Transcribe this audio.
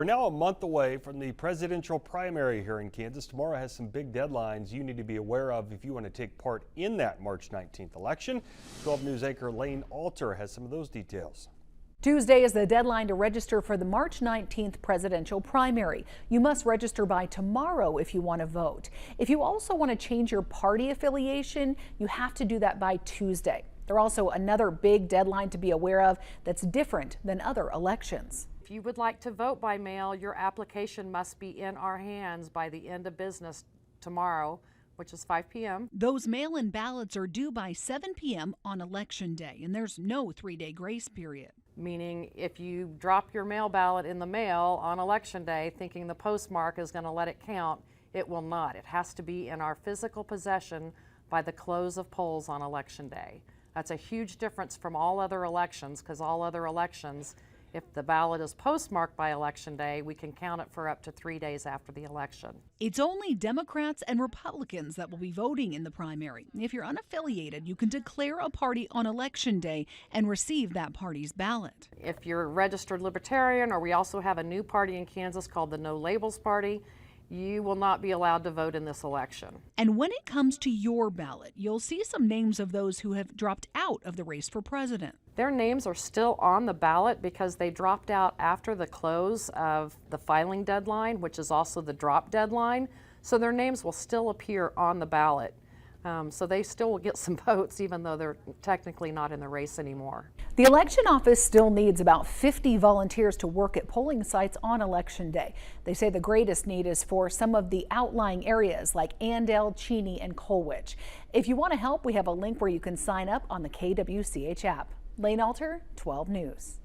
We're now a month away from the presidential primary here in Kansas. Tomorrow has some big deadlines you need to be aware of if you want to take part in that March 19th election. 12 News anchor Lane Alter has some of those details. Tuesday is the deadline to register for the March 19th presidential primary. You must register by tomorrow if you want to vote. If you also want to change your party affiliation, you have to do that by Tuesday. There's also another big deadline to be aware of that's different than other elections. If you would like to vote by mail, your application must be in our hands by the end of business tomorrow, which is 5 p.m. Those mail-in ballots are due by 7 p.m. on Election Day, and there's no 3-day grace period. Meaning if you drop your mail ballot in the mail on Election Day thinking the postmark is going to let it count, it will not. It has to be in our physical possession by the close of polls on Election Day. That's a huge difference from all other elections, because all other elections, if the ballot is postmarked by Election Day, we can count it for up to 3 days after the election. It's only Democrats and Republicans that will be voting in the primary. If you're unaffiliated, you can declare a party on Election Day and receive that party's ballot. If you're a registered Libertarian, or we also have a new party in Kansas called the No Labels Party, you will not be allowed to vote in this election. And when it comes to your ballot, you'll see some names of those who have dropped out of the race for president. Their names are still on the ballot because they dropped out after the close of the filing deadline, which is also the drop deadline. So their names will still appear on the ballot. So they still will get some votes even though they're technically not in the race anymore. The election office still needs about 50 volunteers to work at polling sites on Election Day. They say the greatest need is for some of the outlying areas like Andale, Cheney, and Colwich. If you want to help, we have a link where you can sign up on the KWCH app. Lane Alter, 12 News.